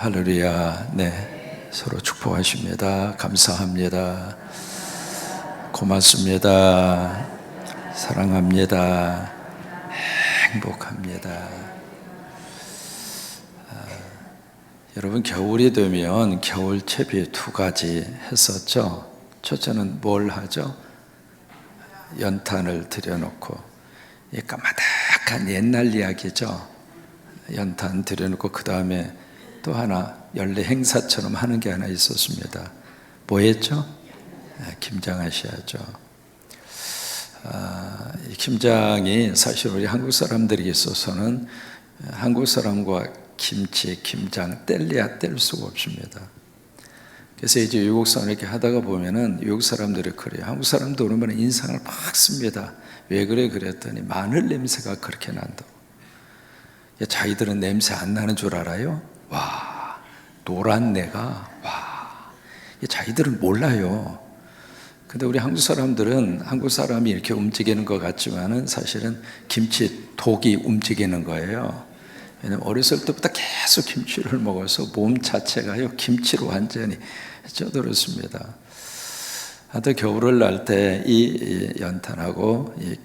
할렐루야. 네, 서로 축복하십니다. 감사합니다. 고맙습니다. 사랑합니다. 행복합니다. 여러분, 겨울이 되면 겨울 채비 2가지 했었죠. 첫째는 뭘 하죠? 연탄을 들여놓고, 이 까마득한 옛날 이야기죠. 연탄 들여놓고 그 다음에 또 하나 연례 행사처럼 하는 게 하나 있었습니다. 뭐 했죠? 김장하셔야죠. 이 김장이 사실 우리 한국 사람들에게 있어서는 한국 사람과 김치, 김장 뗄래야 뗄 수가 없습니다. 그래서 이제 외국 사람 이렇게 하다가 보면은 외국 사람들이 그래요. 한국 사람도 오랜만에 인상을 막 씁니다. 왜 그래? 그랬더니 마늘 냄새가 그렇게 난다고. 자기들은 냄새 안 나는 줄 알아요? 와, 노란내가, 와, 자기들은 몰라요. 근데 우리 한국 사람들은 한국 사람이 이렇게 움직이는 것 같지만은 사실은 김치 독이 움직이는 거예요. 왜냐면 어렸을 때부터 계속 김치를 먹어서 몸 자체가요, 김치로 완전히 쪄들었습니다. 하여튼 겨울을 날 때 이 연탄하고 이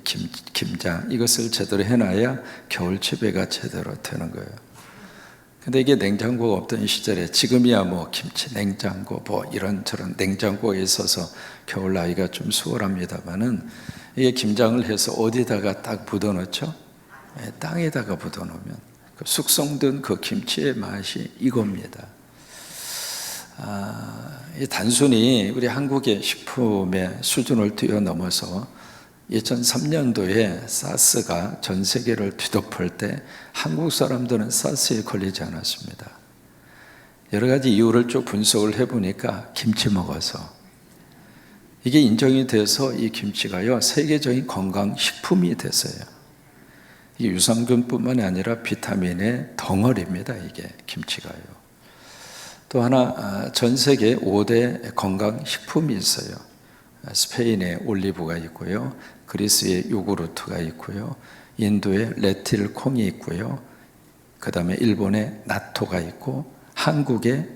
김장 이것을 제대로 해놔야 겨울 채비가 제대로 되는 거예요. 근데 이게 냉장고가 없던 시절에, 지금이야 뭐 김치 냉장고 뭐 이런저런 냉장고가 있어서 겨울 나기가 좀 수월합니다만은, 이게 김장을 해서 어디다가 딱 묻어놓죠? 땅에다가 묻어놓으면 그 숙성된 그 김치의 맛이 이겁니다. 단순히 우리 한국의 식품의 수준을 뛰어넘어서 2003년도에 사스가 전 세계를 뒤덮을 때 한국 사람들은 사스에 걸리지 않았습니다. 여러 가지 이유를 쭉 분석을 해보니까 김치 먹어서 이게 인정이 돼서 이 김치가요, 세계적인 건강식품이 됐어요. 이게 유산균뿐만이 아니라 비타민의 덩어리입니다. 이게 김치가요. 또 하나, 전 세계 5대 건강식품이 있어요. 스페인의 올리브가 있고요, 그리스의 요구르트가 있고요, 인도의 레틸 콩이 있고요, 그 다음에 일본의 나토가 있고, 한국의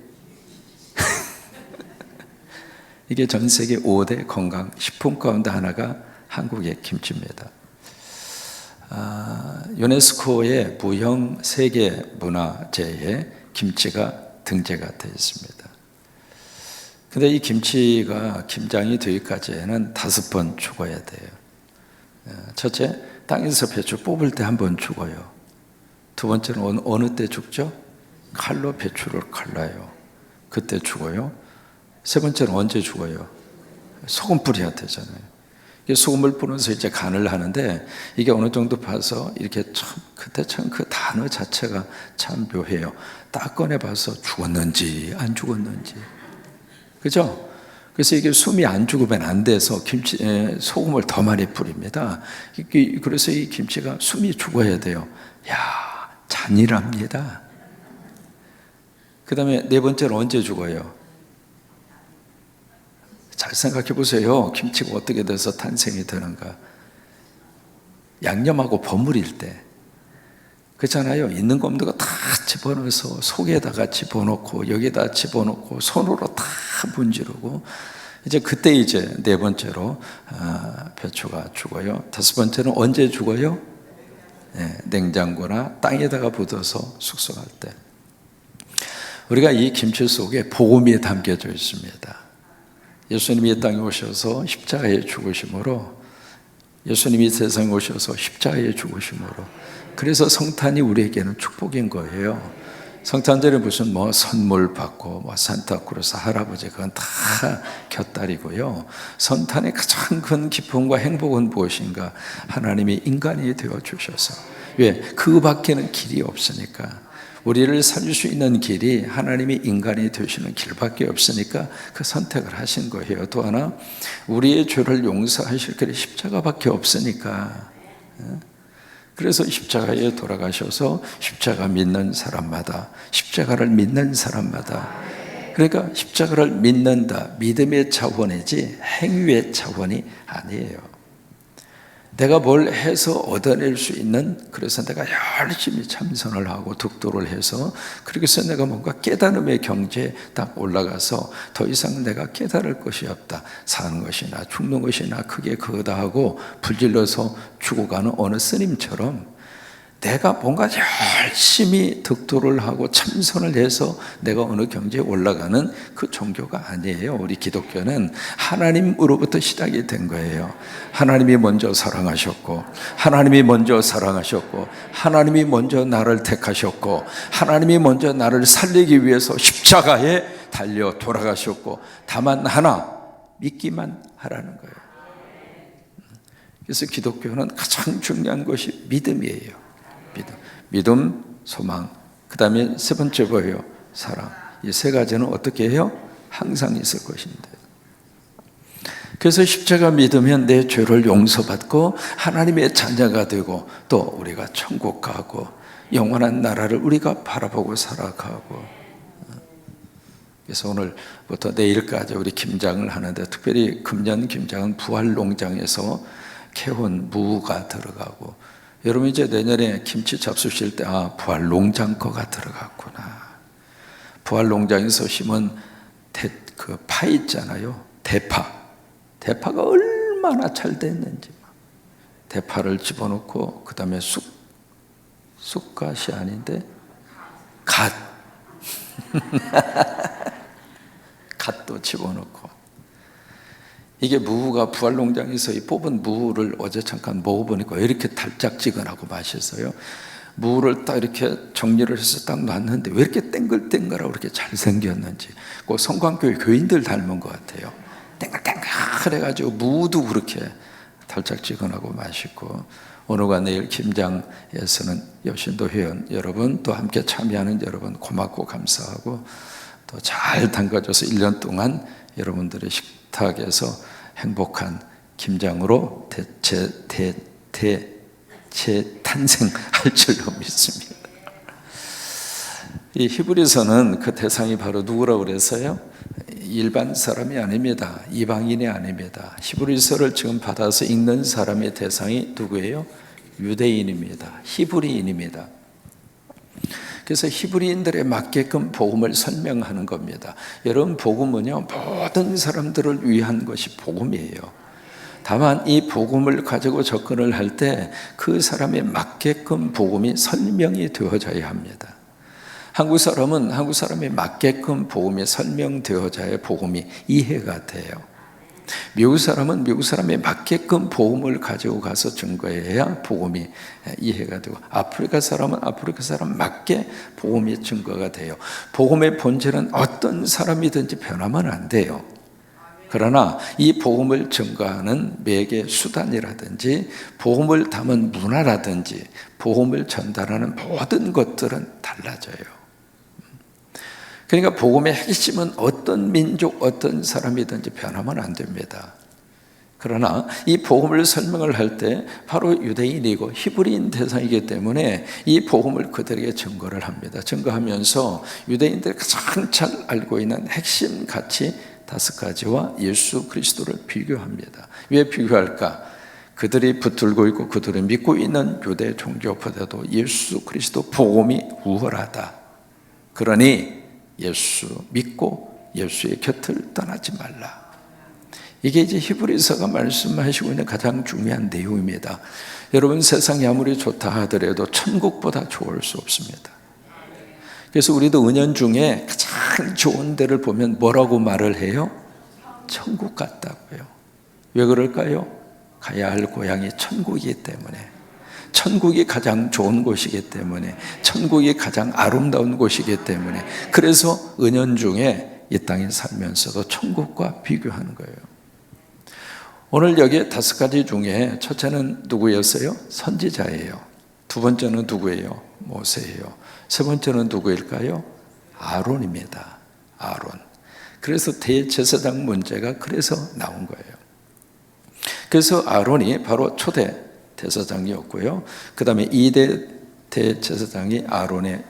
이게 전 세계 5대 건강식품 가운데 하나가 한국의 김치입니다. 유네스코의 무형 세계문화재에 김치가 등재가 되어 있습니다. 근데 이 김치가 김장이 되기까지는 5번 죽어야 돼요. 첫째, 땅에서 배추 뽑을 때 1번 죽어요. 두 번째는 어느 때 죽죠? 칼로 배추를 갈라요. 그때 죽어요. 세 번째는 언제 죽어요? 소금 뿌려야 되잖아요. 소금을 뿌려서 이제 간을 하는데, 이게 어느 정도 봐서 이렇게 그때 참 그 단어 자체가 참 묘해요. 딱 꺼내 봐서 죽었는지 안 죽었는지, 그죠? 그래서 이게 숨이 안 죽으면 안 돼서 소금을 더 많이 뿌립니다. 그래서 이 김치가 숨이 죽어야 돼요. 야, 잔인합니다. 그 다음에 네 번째는 언제 죽어요? 잘 생각해 보세요. 김치가 어떻게 돼서 탄생이 되는가? 양념하고 버무릴 때, 그렇잖아요. 있는 거 없는 거 다 집어넣어서 속에다가 집어넣고 여기다 집어넣고 손으로 다 문지르고, 이제 그때 이제 네 번째로 배추가 죽어요. 5번째는 언제 죽어요? 냉장고나 땅에다가 묻어서 숙성할 때. 우리가 이 김치 속에 복음이 담겨져 있습니다. 예수님이 이 땅에 오셔서 십자가에 죽으심으로, 예수님이 세상에 오셔서 십자가에 죽으심으로, 그래서 성탄이 우리에게는 축복인 거예요. 성탄절에 무슨 선물 받고 산타크로스 할아버지, 그건 다 곁다리고요. 성탄의 가장 큰 기쁨과 행복은 무엇인가? 하나님이 인간이 되어 주셔서. 왜? 그 밖에는 길이 없으니까. 우리를 살릴 수 있는 길이 하나님이 인간이 되시는 길밖에 없으니까 그 선택을 하신 거예요. 또 하나, 우리의 죄를 용서하실 길이 십자가밖에 없으니까. 그래서 십자가에 돌아가셔서 십자가 믿는 사람마다, 십자가를 믿는 사람마다, 그러니까 십자가를 믿는다, 믿음의 차원이지 행위의 차원이 아니에요. 내가 뭘 해서 얻어낼 수 있는, 그래서 내가 열심히 참선을 하고 득도를 해서, 그렇게 해서 내가 뭔가 깨달음의 경지에 딱 올라가서 더 이상 내가 깨달을 것이 없다, 사는 것이나 죽는 것이나 크게 그거다 하고 불질러서 죽어가는 어느 스님처럼 내가 뭔가 열심히 득도를 하고 참선을 해서 내가 어느 경지에 올라가는 그 종교가 아니에요. 우리 기독교는 하나님으로부터 시작이 된 거예요. 하나님이 먼저 사랑하셨고, 하나님이 먼저 사랑하셨고, 하나님이 먼저 나를 택하셨고, 하나님이 먼저 나를 살리기 위해서 십자가에 달려 돌아가셨고, 다만 하나, 믿기만 하라는 거예요. 그래서 기독교는 가장 중요한 것이 믿음이에요. 믿음, 소망, 그 다음에 세 번째 뭐예요? 사랑. 이 세 가지는 어떻게 해요? 항상 있을 것인데. 그래서 십자가 믿으면 내 죄를 용서받고 하나님의 자녀가 되고, 또 우리가 천국 가고 영원한 나라를 우리가 바라보고 살아가고. 그래서 오늘부터 내일까지 우리 김장을 하는데, 특별히 금년 김장은 부활농장에서 캐온 무가 들어가고, 여러분 이제 내년에 김치 잡수실 때 부활농장 거가 들어갔구나. 부활농장에서 심은 그 파 있잖아요. 대파가 얼마나 잘 됐는지. 대파를 집어넣고, 그 다음에 쑥갓이 아닌데 갓도 집어넣고. 이게 무가 부활농장에서 뽑은 무를 어제 잠깐 먹어보니까 왜 이렇게 달짝지근하고 맛있어요? 무를 딱 이렇게 정리를 해서 딱 놨는데 왜 이렇게 땡글땡글하고 이렇게 잘생겼는지. 꼭 성광교회 교인들 닮은 것 같아요. 땡글땡글 해가지고 무도 그렇게 달짝지근하고 맛있고, 오늘과 내일 김장에서는 여신도 회원 여러분, 또 함께 참여하는 여러분 고맙고 감사하고, 또 잘 담가줘서 1년 동안 여러분들의 식탁에서 행복한 김장으로 재탄생할 줄로 믿습니다. 이 히브리서는 그 대상이 바로 누구라고 그랬어요? 일반 사람이 아닙니다. 이방인이 아닙니다. 히브리서를 지금 받아서 읽는 사람의 대상이 누구예요? 유대인입니다. 히브리인입니다. 그래서 히브리인들에 맞게끔 복음을 설명하는 겁니다. 여러분, 복음은요, 모든 사람들을 위한 것이 복음이에요. 다만 이 복음을 가지고 접근을 할 때 그 사람에 맞게끔 복음이 설명이 되어져야 합니다. 한국 사람은 한국 사람에 맞게끔 복음이 설명되어져야 복음이 이해가 돼요. 미국 사람은 미국 사람에 맞게끔 복음을 가지고 가서 증거해야 복음이 이해가 되고, 아프리카 사람은 아프리카 사람 맞게 복음이 증거가 돼요. 복음의 본질은 어떤 사람이든지 변하면 안 돼요. 그러나 이 복음을 증거하는 매개 수단이라든지 복음을 담은 문화라든지 복음을 전달하는 모든 것들은 달라져요. 그러니까 복음의 핵심은 어떤 민족, 어떤 사람이든지 변하면 안 됩니다. 그러나 이 복음을 설명을 할 때 바로 유대인이고 히브리인 대상이기 때문에 이 복음을 그들에게 증거를 합니다. 증거하면서 유대인들이 가장 잘 알고 있는 핵심 가치 5가지와 예수 그리스도를 비교합니다. 왜 비교할까? 그들이 붙들고 있고 그들이 믿고 있는 유대 종교보다도 예수 그리스도 복음이 우월하다. 그러니 예수 믿고 예수의 곁을 떠나지 말라. 이게 이제 히브리서가 말씀하시고 있는 가장 중요한 내용입니다. 여러분, 세상이 아무리 좋다 하더라도 천국보다 좋을 수 없습니다. 그래서 우리도 은연중에 가장 좋은 데를 보면 뭐라고 말을 해요? 천국 같다고요. 왜 그럴까요? 가야 할 고향이 천국이기 때문에, 천국이 가장 좋은 곳이기 때문에, 천국이 가장 아름다운 곳이기 때문에, 그래서 은연중에 이 땅에 살면서도 천국과 비교하는 거예요. 오늘 여기 5가지 중에 첫째는 누구였어요? 선지자예요. 두 번째는 누구예요? 모세예요. 세 번째는 누구일까요? 아론입니다. 아론. 그래서 대제사장 문제가 그래서 나온 거예요. 그래서 아론이 바로 초대 대제사장이었고요. 그 다음에 2대 대제사장이 아론의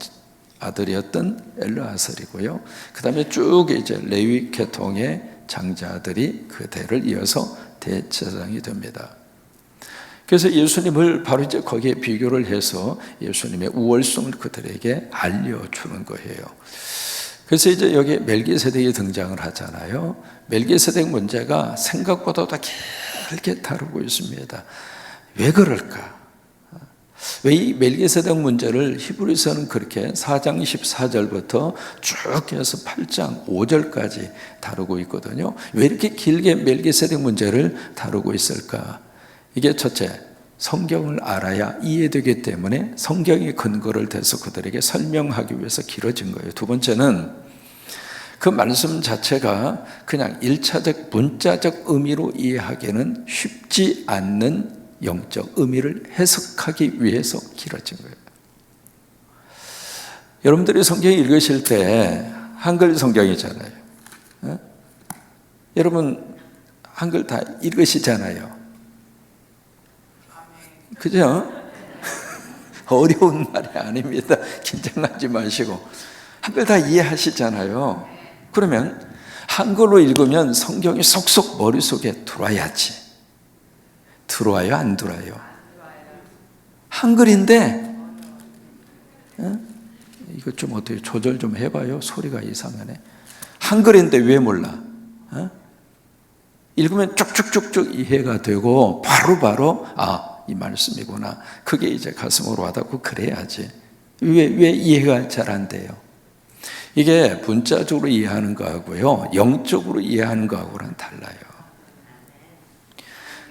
아들이었던 엘르아살이고요. 그 다음에 쭉 이제 레위 계통의 장자들이 그 대를 이어서 대제사장이 됩니다. 그래서 예수님을 바로 이제 거기에 비교를 해서 예수님의 우월성을 그들에게 알려주는 거예요. 그래서 이제 여기 멜기세덱이 등장을 하잖아요. 멜기세덱 문제가 생각보다 더 길게 다루고 있습니다. 왜 그럴까? 왜 이 멜기세덱 문제를 히브리서는 그렇게 4장 14절부터 쭉 해서 8장 5절까지 다루고 있거든요. 왜 이렇게 길게 멜기세덱 문제를 다루고 있을까? 이게 첫째, 성경을 알아야 이해되기 때문에 성경의 근거를 대서 그들에게 설명하기 위해서 길어진 거예요. 두 번째는 그 말씀 자체가 그냥 1차적 문자적 의미로 이해하기는 쉽지 않는 영적 의미를 해석하기 위해서 길어진 거예요. 여러분들이 성경 읽으실 때 한글 성경이잖아요. 여러분 한글 다 읽으시잖아요. 그죠? 어려운 말이 아닙니다. 긴장하지 마시고 한글 다 이해하시잖아요. 그러면 한글로 읽으면 성경이 속속 머릿속에 들어와야지. 들어와요? 안 들어와요? 한글인데 이거 좀 어떻게 조절 좀 해봐요. 소리가 이상하네. 한글인데 왜 몰라? 읽으면 쭉쭉쭉쭉 이해가 되고 바로바로 이 말씀이구나. 그게 이제 가슴으로 와닿고 그래야지. 왜 이해가 잘 안 돼요? 이게 문자적으로 이해하는 거하고요, 영적으로 이해하는 거하고는 달라요.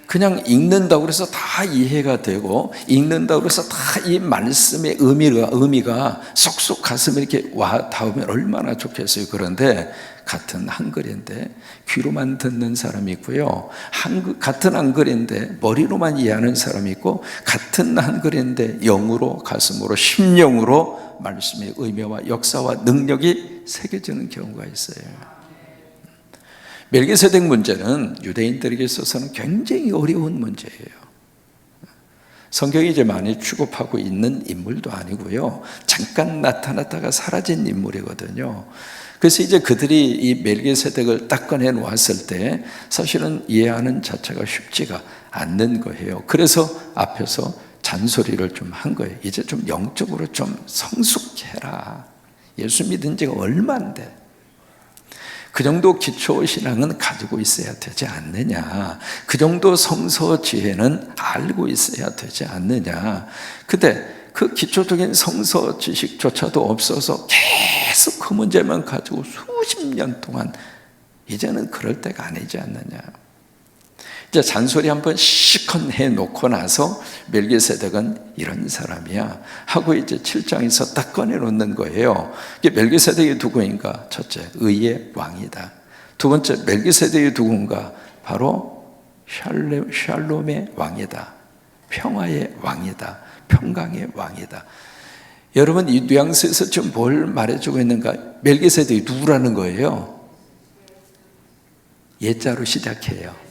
그냥 읽는다고 해서 다 이해가 되고, 읽는다고 해서 다 이 말씀의 의미가 쏙쏙 가슴에 이렇게 와 닿으면 얼마나 좋겠어요. 그런데 같은 한글인데 귀로만 듣는 사람이 있고요, 같은 한글인데 머리로만 이해하는 사람이 있고, 같은 한글인데 영으로, 가슴으로, 심령으로 말씀의 의미와 역사와 능력이 새겨지는 경우가 있어요. 멜기세덱 문제는 유대인들에게 있어서는 굉장히 어려운 문제예요. 성경이 이제 많이 취급하고 있는 인물도 아니고요, 잠깐 나타났다가 사라진 인물이거든요. 그래서 이제 그들이 이 멜기세덱을 딱 꺼내 놓았을 때 사실은 이해하는 자체가 쉽지가 않는 거예요. 그래서 앞에서 잔소리를 좀 한 거예요. 이제 좀 영적으로 좀 성숙해라. 예수 믿은 지가 얼마인데 그 정도 기초신앙은 가지고 있어야 되지 않느냐, 그 정도 성서 지혜는 알고 있어야 되지 않느냐. 근데 그 기초적인 성서 지식조차도 없어서 계속 그 문제만 가지고 수십 년 동안, 이제는 그럴 때가 아니지 않느냐. 이제 잔소리 한번 시컷 해놓고 나서 멜기세덱은 이런 사람이야 하고 이제 7장에서 딱 꺼내놓는 거예요. 이게 멜기세덱이 누구인가? 첫째, 의의 왕이다. 두 번째, 멜기세덱이 누군가? 바로 샬롬의 왕이다. 평화의 왕이다. 평강의 왕이다. 여러분, 이 뉘앙스에서 지금 뭘 말해주고 있는가? 멜기세덱이 누구라는 거예요? 예자로 시작해요.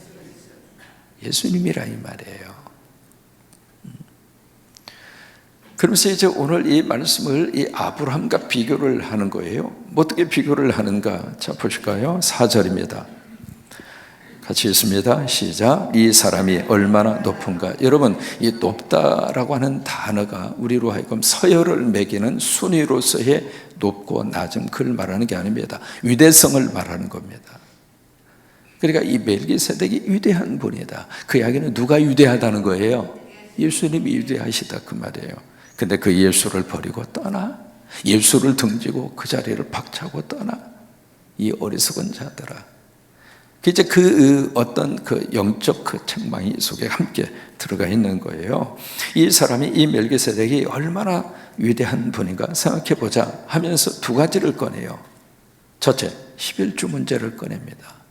예수님이라 이 말이에요. 그러면서 이제 오늘 이 말씀을 이 아브라함과 비교를 하는 거예요. 어떻게 비교를 하는가? 자, 보실까요? 4절입니다. 같이 읽습니다. 시작. 이 사람이 얼마나 높은가. 여러분, 이 높다라고 하는 단어가 우리로 하여금 서열을 매기는 순위로서의 높고 낮은 그를 말하는 게 아닙니다. 위대성을 말하는 겁니다. 그러니까 이 멜기세덱이 위대한 분이다. 그 이야기는 누가 위대하다는 거예요? 예수님이 위대하시다 그 말이에요. 근데 그 예수를 버리고 떠나, 예수를 등지고 그 자리를 박차고 떠나, 이 어리석은 자들아. 이제 그 어떤 그 영적 그 책망이 속에 함께 들어가 있는 거예요. 이 사람이, 이 멜기세덱이 얼마나 위대한 분인가 생각해 보자 하면서 두 가지를 꺼내요. 첫째, 11조 문제를 꺼냅니다.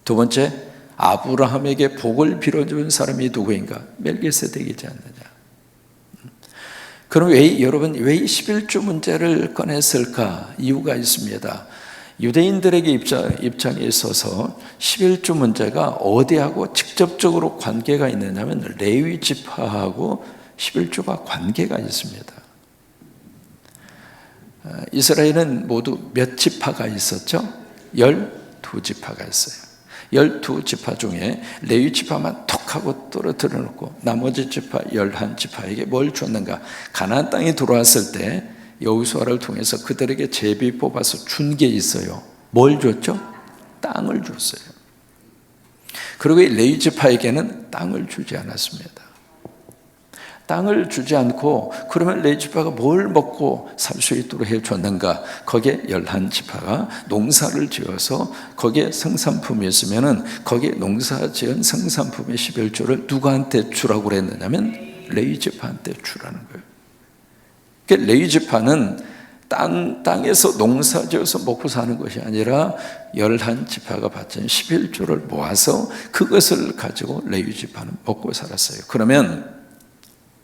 두 번째, 아브라함에게 복을 빌어준 사람이 누구인가? 멜기세덱이지 않느냐. 그럼 여러분, 왜 11조 문제를 꺼냈을까? 이유가 있습니다. 유대인들에게 입장에 있어서 11조 문제가 어디하고 직접적으로 관계가 있느냐면 레위 지파하고 11조가 관계가 있습니다. 이스라엘은 모두 몇 지파가 있었죠? 12지파가 있어요. 12지파 중에 레위 지파만 톡 탁 하고 떨어뜨려 놓고 나머지 지파 11지파에게 뭘 줬는가? 가나안 땅에 들어왔을 때 여호수아를 통해서 그들에게 제비 뽑아서 준 게 있어요. 뭘 줬죠? 땅을 줬어요. 그리고 이 레위 지파에게는 땅을 주지 않았습니다. 땅을 주지 않고 그러면 레위 지파가 뭘 먹고 살 수 있도록 해줬는가? 거기에 11지파가 농사를 지어서 거기에 성산품이 있으면 거기에 농사 지은 성산품의 11조를 누구한테 주라고 그랬느냐면 레위 지파한테 주라는 거예요. 그러니까 레위 지파는 땅에서 농사 지어서 먹고 사는 것이 아니라 11지파가 바친 11조를 모아서 그것을 가지고 레위 지파는 먹고 살았어요. 그러면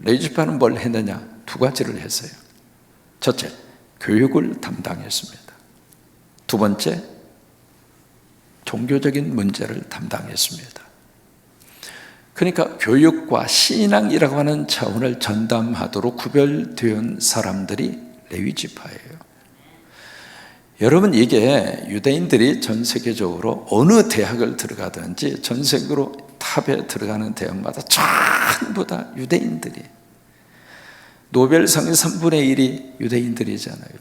레위 지파는 뭘 했느냐? 두 가지를 했어요. 첫째, 교육을 담당했습니다. 두 번째, 종교적인 문제를 담당했습니다. 그러니까 교육과 신앙이라고 하는 차원을 전담하도록 구별된 사람들이 레위 지파예요. 여러분, 이게 유대인들이 전 세계적으로 어느 대학을 들어가든지 전 세계로 탑에 들어가는 대학마다 전부 다 유대인들이, 노벨상의 3분의 1이 유대인들이잖아요.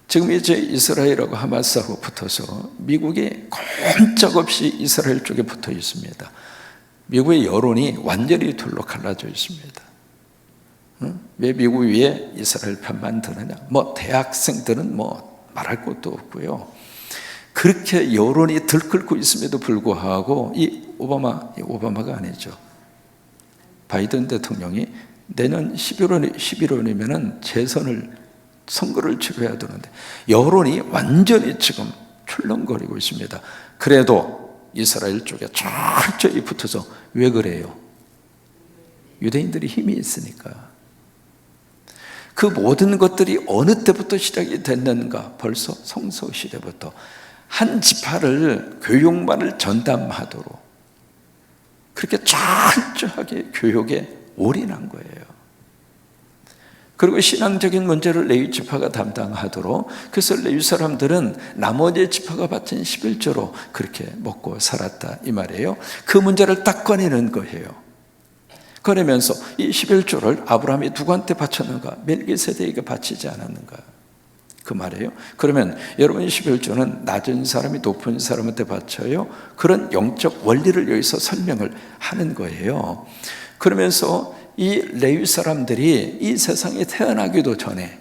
지금 이제 이스라엘하고 하마스하고 붙어서 미국이 꼼짝없이 이스라엘 쪽에 붙어 있습니다. 미국의 여론이 완전히 둘로 갈라져 있습니다. 왜 미국 위에 이스라엘 편만 드느냐? 대학생들은 말할 것도 없고요. 그렇게 여론이 들끓고 있음에도 불구하고 이 오바마가 아니죠. 바이든 대통령이 내년 11월이면 선거를 치러야 되는데 여론이 완전히 지금 출렁거리고 있습니다. 그래도 이스라엘 쪽에 철저히 붙어서 왜 그래요? 유대인들이 힘이 있으니까. 그 모든 것들이 어느 때부터 시작이 됐는가? 벌써 성서 시대부터 한 지파를 교육만을 전담하도록 그렇게 철저하게 교육에 올인한 거예요. 그리고 신앙적인 문제를 레위 지파가 담당하도록, 그래서 레위 사람들은 나머지 지파가 바친 11조로 그렇게 먹고 살았다 이 말이에요. 그 문제를 딱 꺼내는 거예요. 그러면서 이 11조를 아브라함이 누구한테 바쳤는가? 멜기세덱에게 바치지 않았는가? 그 말이에요. 그러면 여러분, 11조는 낮은 사람이 높은 사람한테 바쳐요. 그런 영적 원리를 여기서 설명을 하는 거예요. 그러면서 이 레위 사람들이 이 세상에 태어나기도 전에,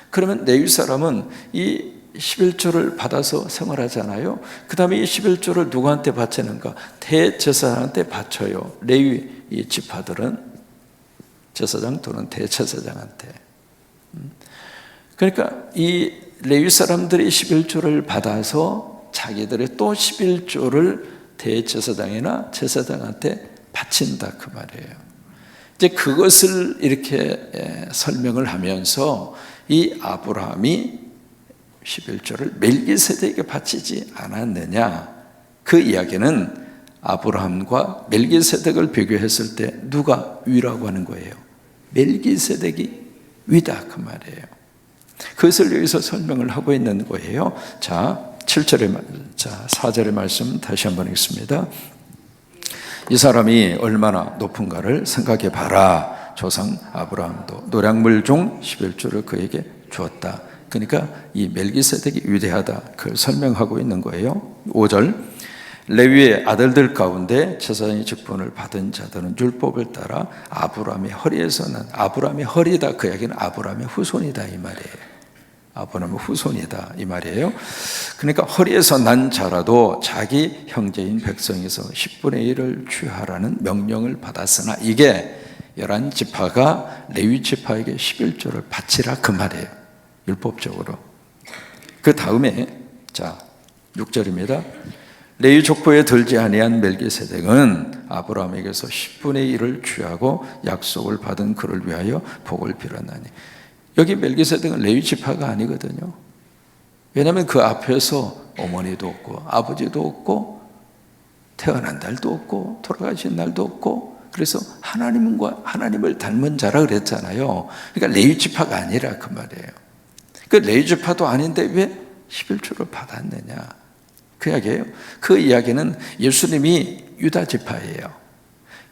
그러면 레위 사람은 이 11조를 받아서 생활하잖아요. 그 다음에 이 11조를 누구한테 바치는가? 대제사장한테 바쳐요. 레위 이 지파들은 제사장 또는 대제사장한테. 그러니까 이 레위 사람들이 11조를 받아서 자기들의 또 11조를 대제사장이나 제사장한테 바친다 그 말이에요. 이제 그것을 이렇게 설명을 하면서 이 아브라함이 11조를 멜기세덱에게 바치지 않았느냐, 그 이야기는 아브라함과 멜기세덱을 비교했을 때 누가 위라고 하는 거예요? 멜기세덱이 위다 그 말이에요. 그것을 여기서 설명을 하고 있는 거예요. 자, 4절의 말씀 다시 한번 읽습니다. 이 사람이 얼마나 높은가를 생각해 봐라. 조상 아브라함도 노량물 중 11조를 그에게 주었다. 그러니까 이 멜기세덱이 위대하다, 그걸 설명하고 있는 거예요. 5절, 레위의 아들들 가운데 제사장의 직분을 받은 자들은 율법을 따라 아브라함의 허리에서 난, 아브라함의 허리다 그 이야기는 아브라함의 후손이다 이 말이에요. 아브라함의 후손이다 이 말이에요. 그러니까 허리에서 난 자라도 자기 형제인 백성에서 10분의 1을 취하라는 명령을 받았으나, 이게 11지파가 레위 지파에게 11조를 바치라 그 말이에요. 율법적으로. 그 다음에 자 6절입니다. 레위 족보에 들지 아니한 멜기세덱은 아브라함에게서 10분의 1을 취하고 약속을 받은 그를 위하여 복을 빌었나니. 여기 멜기세덱은 레위 지파가 아니거든요. 왜냐하면 그 앞에서 어머니도 없고 아버지도 없고 태어난 날도 없고 돌아가신 날도 없고, 그래서 하나님을 닮은 자라 그랬잖아요. 그러니까 레위 지파가 아니라 그 말이에요. 그 레위 지파도 아닌데 왜 11조를 받았느냐 그 이야기예요. 그 이야기는 예수님이 유다 지파예요.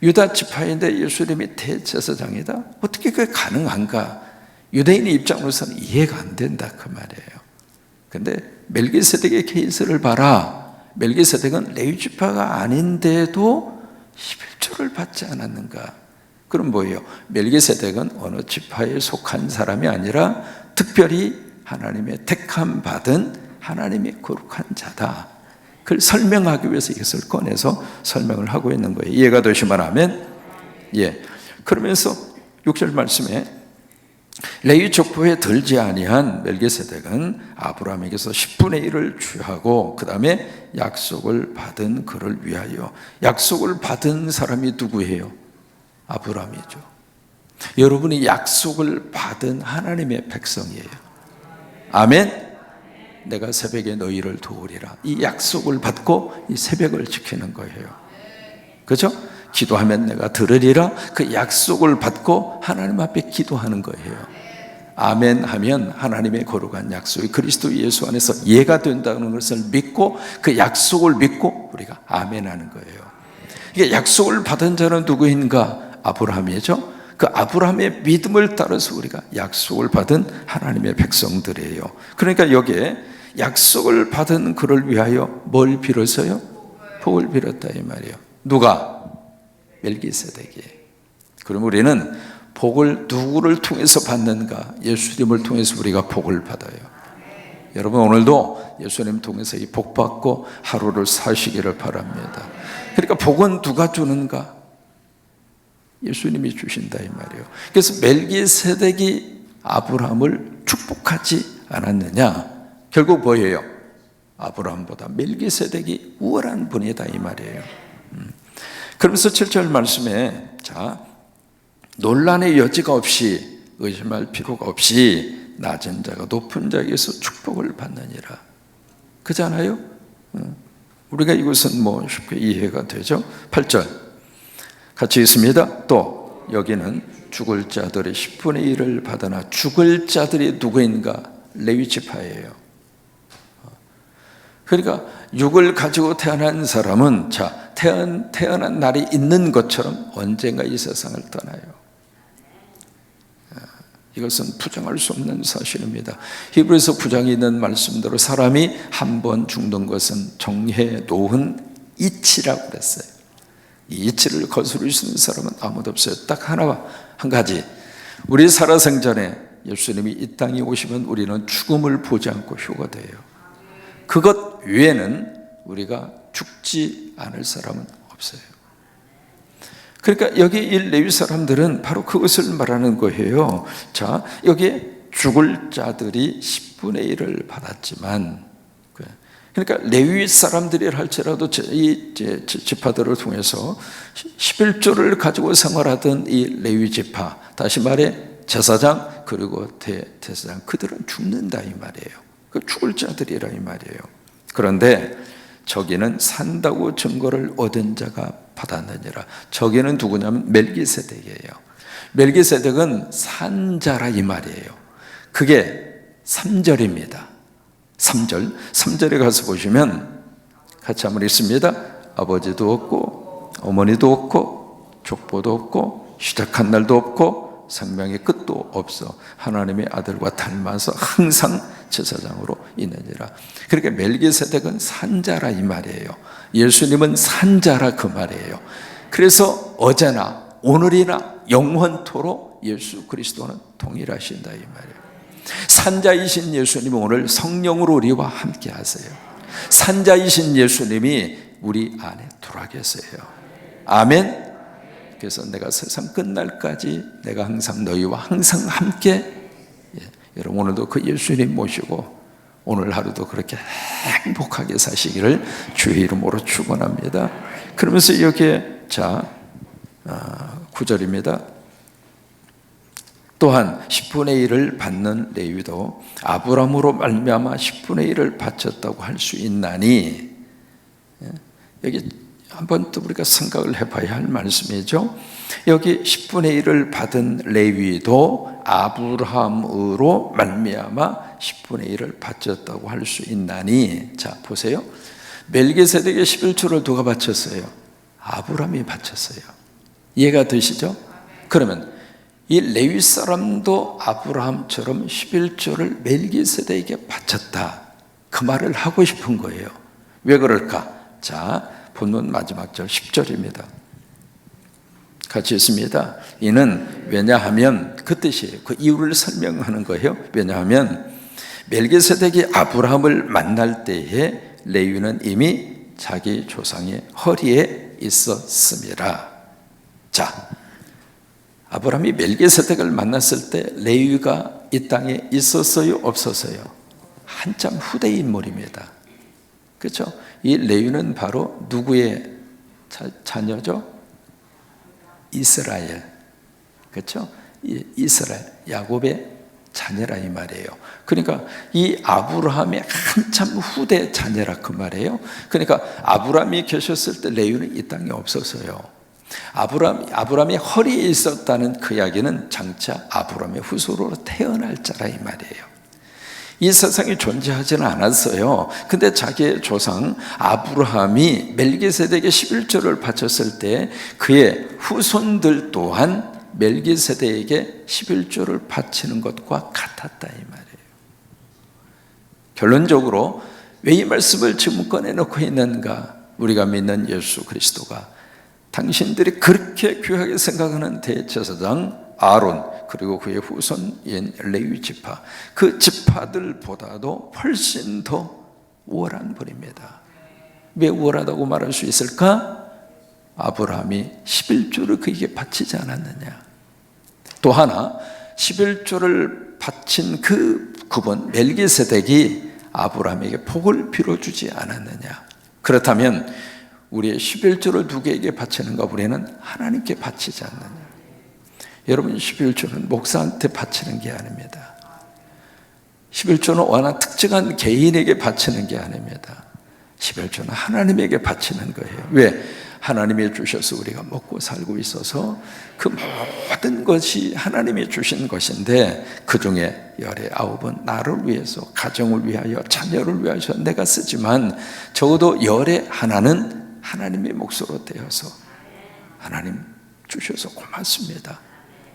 유다 지파인데 예수님이 대제사장이다? 어떻게 그게 가능한가? 유대인의 입장으로서는 이해가 안 된다 그 말이에요. 근데 멜기세덱의 케이스를 봐라. 멜기세덱은 레위 지파가 아닌데도 11조를 받지 않았는가? 그럼 뭐예요? 멜기세덱은 어느 지파에 속한 사람이 아니라 특별히 하나님의 택함 받은 하나님의 거룩한 자다. 그걸 설명하기 위해서 이것을 꺼내서 설명을 하고 있는 거예요. 이해가 되시면 아멘. 예. 그러면서 6절 말씀에 레위 족보에 들지 아니한 멜기세덱은 아브라함에게서 10분의 1을 취하고 그 다음에 약속을 받은 그를 위하여. 약속을 받은 사람이 누구예요? 아브라함이죠. 여러분이 약속을 받은 하나님의 백성이에요. 아멘. 내가 새벽에 너희를 도우리라. 이 약속을 받고 이 새벽을 지키는 거예요. 그렇죠? 기도하면 내가 들으리라. 그 약속을 받고 하나님 앞에 기도하는 거예요. 아멘 하면 하나님의 거룩한 약속이 그리스도 예수 안에서 이해가 된다는 것을 믿고 그 약속을 믿고 우리가 아멘 하는 거예요. 이게 약속을 받은 자는 누구인가? 아브라함이죠. 그 아브라함의 믿음을 따라서 우리가 약속을 받은 하나님의 백성들이에요. 그러니까 여기에 약속을 받은 그를 위하여 뭘 빌었어요? 복을 빌었다 이 말이에요. 누가? 멜기세덱이. 그럼 우리는 복을 누구를 통해서 받는가? 예수님을 통해서 우리가 복을 받아요. 여러분 오늘도 예수님 통해서 이 복 받고 하루를 사시기를 바랍니다. 그러니까 복은 누가 주는가? 예수님이 주신다 이 말이에요. 그래서 멜기세덱이 아브라함을 축복하지 않았느냐? 결국 뭐예요? 아브라함보다 멜기세덱이 우월한 분이다 이 말이에요. 그러면서 7절 말씀에 자 논란의 여지가 없이 의심할 필요가 없이 낮은 자가 높은 자에게서 축복을 받느니라. 그잖아요? 우리가 이것은 뭐 쉽게 이해가 되죠? 8절 같이 있습니다. 또 여기는 죽을 자들의 10분의 1을 받으나 죽을 자들이 누구인가? 레위 지파예요. 그러니까 육을 가지고 태어난 사람은 자 태어난 날이 있는 것처럼 언젠가 이 세상을 떠나요. 이것은 부정할 수 없는 사실입니다. 히브리서 9장에 있는 말씀대로 사람이 한 번 죽는 것은 정해 놓은 이치라고 그랬어요. 이 이치를 거스를 수 있는 사람은 아무도 없어요. 딱 한 가지. 우리 살아생전에 예수님이 이 땅에 오시면 우리는 죽음을 보지 않고 휴거돼요. 그것 외에는 우리가 죽지 않을 사람은 없어요. 그러니까 여기 이 레위 사람들은 바로 그것을 말하는 거예요. 자, 여기에 죽을 자들이 10분의 1을 받았지만, 그러니까 레위 사람들이 할지라도 이 지파들을 통해서 11조를 가지고 생활하던 이 레위 지파, 다시 말해 제사장 그리고 대제사장, 그들은 죽는다 이 말이에요. 그 죽을 자들이라 이 말이에요. 그런데 저기는 산다고 증거를 얻은 자가 받았느니라. 저기는 누구냐면 멜기세덱이에요. 멜기세덱은 산자라 이 말이에요. 그게 3절입니다. 3절에 가서 보시면 같이 한번 읽습니다. 아버지도 없고 어머니도 없고 족보도 없고 시작한 날도 없고 생명의 끝도 없어 하나님의 아들과 닮아서 항상 제사장으로 있느니라. 그러니까 멜기세덱은 산자라 이 말이에요. 예수님은 산자라 그 말이에요. 그래서 어제나 오늘이나 영원토록 예수 그리스도는 동일하신다 이 말이에요. 산자이신 예수님이 오늘 성령으로 우리와 함께 하세요. 산자이신 예수님이 우리 안에 들어와 계세요. 아멘. 그래서 내가 세상 끝날까지 내가 항상 너희와 항상 함께, 여러분 오늘도 그 예수님 모시고 오늘 하루도 그렇게 행복하게 사시기를 주의 이름으로 축원합니다. 그러면서 여기에 자 9절입니다. 또한 10분의 1을 받는 레위도 아브라함으로 말미암아 10분의 1을 바쳤다고 할 수 있나니, 여기 한번 또 우리가 생각을 해봐야 할 말씀이죠. 여기 10분의 1을 받은 레위도 아브라함으로 말미암아 10분의 1을 바쳤다고 할 수 있나니, 자 보세요. 멜기세덱의 11조를 누가 바쳤어요? 아브라함이 바쳤어요. 이해가 되시죠? 그러면 이 레위 사람도 아브라함처럼 11조를 멜기세덱에게 바쳤다, 그 말을 하고 싶은 거예요. 왜 그럴까? 자, 본문 마지막 절 10절입니다. 같이 있습니다. 이는 왜냐하면, 그 뜻이에요. 그 이유를 설명하는 거예요. 왜냐하면 멜기세덱이 아브라함을 만날 때에 레위는 이미 자기 조상의 허리에 있었음이라. 자, 아브라함이 멜기세덱을 만났을 때 레위가 이 땅에 있었어요, 없었어요? 한참 후대 인물입니다. 그렇죠? 이 레위는 바로 누구의 자녀죠? 이스라엘. 그렇죠? 이스라엘, 야곱의 자녀라 이 말이에요. 그러니까 이 아브라함의 한참 후대 자녀라 그 말이에요. 그러니까 아브라함이 계셨을 때 레위는 이 땅에 없었어요. 아브라함이 허리에 있었다는 그 이야기는 장차 아브라함의 후손으로 태어날 자라 이 말이에요. 이 세상에 존재하지는 않았어요. 근데 자기의 조상 아브라함이 멜기세덱에 11조를 바쳤을 때 그의 후손들 또한 멜기세덱에게 11조를 바치는 것과 같았다 이 말이에요. 결론적으로 왜 이 말씀을 지금 꺼내놓고 있는가? 우리가 믿는 예수 그리스도가 당신들이 그렇게 귀하게 생각하는 대제사장 아론, 그리고 그의 후손인 레위 지파, 그 지파들보다도 훨씬 더 우월한 분입니다. 왜 우월하다고 말할 수 있을까? 아브라함이 11조를 그에게 바치지 않았느냐. 또 하나, 11조를 바친 그 그분 멜기세덱이 아브라함에게 복을 빌어주지 않았느냐. 그렇다면 우리의 11조를 누구에게 바치는가? 우리는 하나님께 바치지 않느냐. 여러분, 11조는 목사한테 바치는 게 아닙니다. 11조는 워낙 특정한 개인에게 바치는 게 아닙니다. 11조는 하나님에게 바치는 거예요. 왜? 하나님이 주셔서 우리가 먹고 살고 있어서 그 모든 것이 하나님이 주신 것인데, 그 중에 열의 9은 나를 위해서, 가정을 위하여, 자녀를 위하여 내가 쓰지만 적어도 열의 하나는 하나님의 몫으로 되어서 하나님 주셔서 고맙습니다.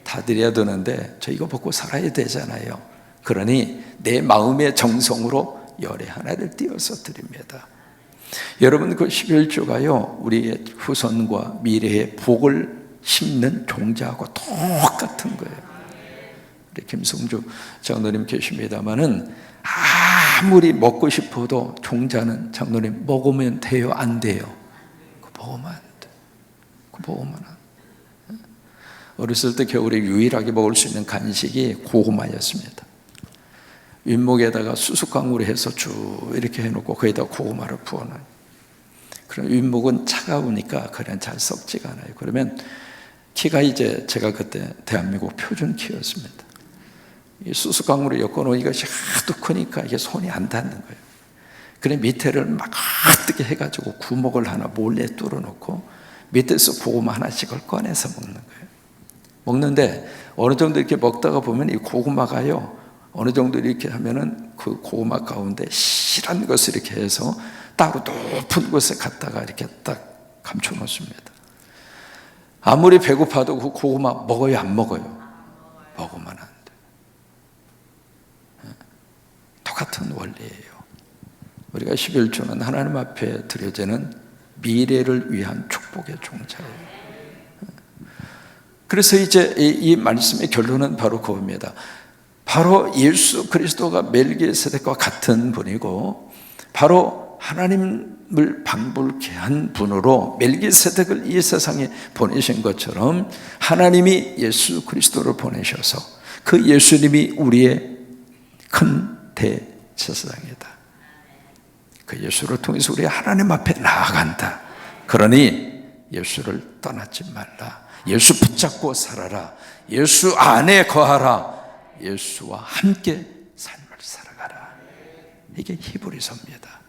다 드려야 되는데 저 이거 먹고 살아야 되잖아요. 그러니 내 마음의 정성으로 열의 하나를 띄어서 드립니다. 여러분, 그 11조가요 우리의 후손과 미래의 복을 심는 종자하고 똑같은 거예요. 우리 김성주 장로님 계십니다마는 아무리 먹고 싶어도 종자는 장로님 먹으면 돼요, 안 돼요? 그거 먹으면 안 돼. 그거 먹으면 안 돼. 어렸을 때 겨울에 유일하게 먹을 수 있는 간식이 고구마였습니다. 윗목에다가 수수깡으로 해서 쭉 이렇게 해놓고 거기다 고구마를 부어놔요. 그럼 윗목은 차가우니까 그냥 잘 썩지가 않아요. 그러면 키가 이제 제가 그때 대한민국 표준 키였습니다. 이 수수깡으로 엮어놓으니까 하도 크니까 이게 손이 안 닿는 거예요. 그래 밑에를 막 뜨게 해가지고 구멍을 하나 몰래 뚫어놓고 밑에서 고구마 하나씩을 꺼내서 먹는 거예요. 먹는데 어느 정도 이렇게 먹다가 보면 이 고구마가요, 어느 정도 이렇게 하면은 그 고구마 가운데 실한 것을 이렇게 해서 따로 높은 곳에 갖다가 이렇게 딱 감춰 놓습니다. 아무리 배고파도 그 고구마 먹어요, 안 먹어요? 먹으면 안 돼. 똑같은 원리예요. 우리가 11조는 하나님 앞에 드려지는 미래를 위한 축복의 종자예요. 그래서 이제 이 말씀의 결론은 바로 그겁니다. 바로 예수 그리스도가 멜기세덱과 같은 분이고, 바로 하나님을 방불케 한 분으로 멜기세덱을 이 세상에 보내신 것처럼 하나님이 예수 그리스도를 보내셔서 그 예수님이 우리의 큰 대제사장이다. 그 예수를 통해서 우리 하나님 앞에 나아간다. 그러니 예수를 떠나지 말라. 예수 붙잡고 살아라. 예수 안에 거하라. 예수와 함께 삶을 살아가라. 이게 히브리서입니다.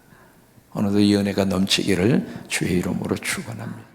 오늘도 이 은혜가 넘치기를 주의 이름으로 축원합니다.